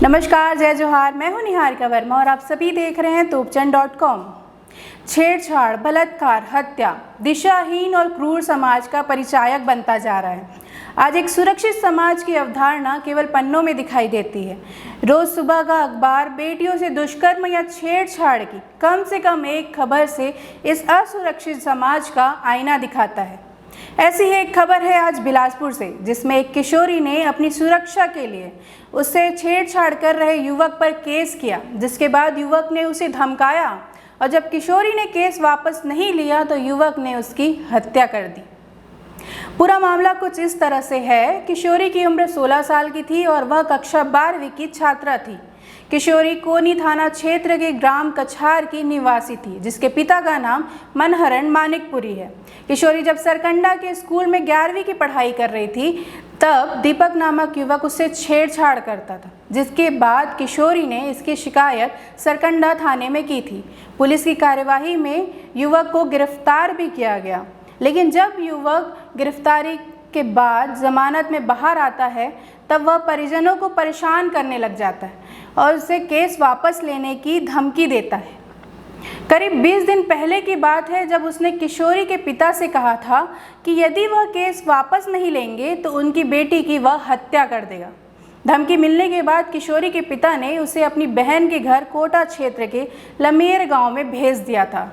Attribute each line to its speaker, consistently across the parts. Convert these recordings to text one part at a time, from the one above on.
Speaker 1: नमस्कार, जय जोहार। मैं हूं निहारिका वर्मा और आप सभी देख रहे हैं तोपचन.com। छेड़छाड़, बलात्कार, हत्या दिशाहीन और क्रूर समाज का परिचायक बनता जा रहा है। आज एक सुरक्षित समाज की अवधारणा केवल पन्नों में दिखाई देती है। रोज सुबह का अखबार बेटियों से दुष्कर्म या छेड़छाड़ की कम से कम एक खबर से इस असुरक्षित समाज का आईना दिखाता है। ऐसी ही एक खबर है आज बिलासपुर से, जिसमें एक किशोरी ने अपनी सुरक्षा के लिए उससे छेड़छाड़ कर रहे युवक पर केस किया, जिसके बाद युवक ने उसे धमकाया और जब किशोरी ने केस वापस नहीं लिया तो युवक ने उसकी हत्या कर दी। पूरा मामला कुछ इस तरह से है। किशोरी की उम्र 16 साल की थी और वह कक्षा 12वीं की छात्रा थी। किशोरी कोनी थाना क्षेत्र के ग्राम कछार की निवासी थी, जिसके पिता का नाम मनहरण मानिकपुरी है। किशोरी जब सरकंडा के स्कूल में 11वीं की पढ़ाई कर रही थी, तब दीपक नामक युवक उससे छेड़छाड़ करता था, जिसके बाद किशोरी ने इसकी शिकायत सरकंडा थाने में की थी। पुलिस की कार्यवाही में युवक को गिरफ्तार भी किया गया, लेकिन जब युवक गिरफ्तारी के बाद जमानत में बाहर आता है, तब वह परिजनों को परेशान करने लग जाता है और उसे केस वापस लेने की धमकी देता है। करीब 20 दिन पहले की बात है, जब उसने किशोरी के पिता से कहा था कि यदि वह केस वापस नहीं लेंगे तो उनकी बेटी की वह हत्या कर देगा। धमकी मिलने के बाद किशोरी के पिता ने उसे अपनी बहन के घर कोटा क्षेत्र के लमेर गांव में भेज दिया था,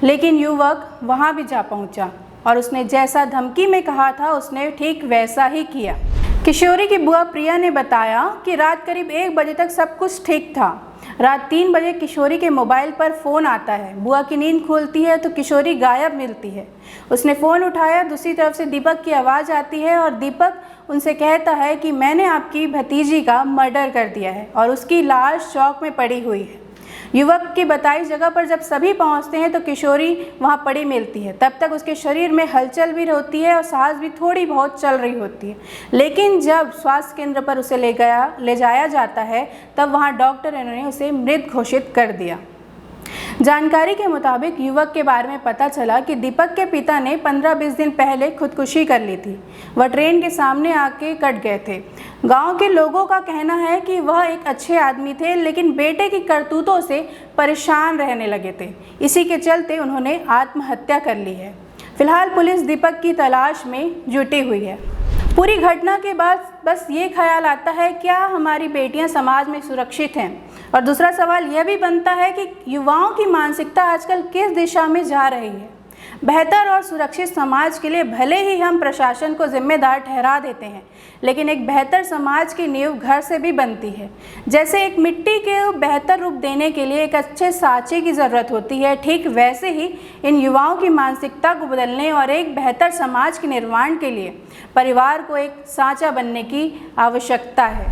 Speaker 1: लेकिन युवक वहां भी जा पहुंचा और उसने जैसा धमकी में कहा था उसने ठीक वैसा ही किया। किशोरी की बुआ प्रिया ने बताया कि रात करीब 1 बजे तक सब कुछ ठीक था। रात 3 बजे किशोरी के मोबाइल पर फ़ोन आता है। बुआ की नींद खुलती है तो किशोरी गायब मिलती है। उसने फ़ोन उठाया, दूसरी तरफ से दीपक की आवाज़ आती है और दीपक उनसे कहता है कि मैंने आपकी भतीजी का मर्डर कर दिया है और उसकी लाश चौक में पड़ी हुई है। युवक की बताई जगह पर जब सभी पहुंचते हैं तो किशोरी वहां पड़ी मिलती है। तब तक उसके शरीर में हलचल भी होती है और सांस भी थोड़ी बहुत चल रही होती है, लेकिन जब स्वास्थ्य केंद्र पर उसे ले जाया जाता है, तब वहां डॉक्टर ने उसे मृत घोषित कर दिया। जानकारी के मुताबिक युवक के बारे में पता चला कि दीपक के पिता ने 15-20 दिन पहले खुदकुशी कर ली थी। वह ट्रेन के सामने आके कट गए थे। गांव के लोगों का कहना है कि वह एक अच्छे आदमी थे, लेकिन बेटे की करतूतों से परेशान रहने लगे थे। इसी के चलते उन्होंने आत्महत्या कर ली है। फिलहाल पुलिस दीपक की तलाश में जुटी हुई है। पूरी घटना के बाद बस ये ख्याल आता है, क्या हमारी बेटियां समाज में सुरक्षित हैं? और दूसरा सवाल यह भी बनता है कि युवाओं की मानसिकता आजकल किस दिशा में जा रही है? बेहतर और सुरक्षित समाज के लिए भले ही हम प्रशासन को जिम्मेदार ठहरा देते हैं, लेकिन एक बेहतर समाज की नींव घर से भी बनती है। जैसे एक मिट्टी के बेहतर रूप देने के लिए एक अच्छे साँचे की ज़रूरत होती है, ठीक वैसे ही इन युवाओं की मानसिकता को बदलने और एक बेहतर समाज के निर्माण के लिए परिवार को एक साँचा बनने की आवश्यकता है।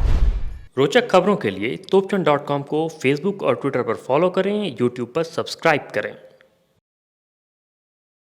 Speaker 2: रोचक खबरों के लिए तोपचन.com को फेसबुक और ट्विटर पर फॉलो करें, यूट्यूब पर सब्सक्राइब करें।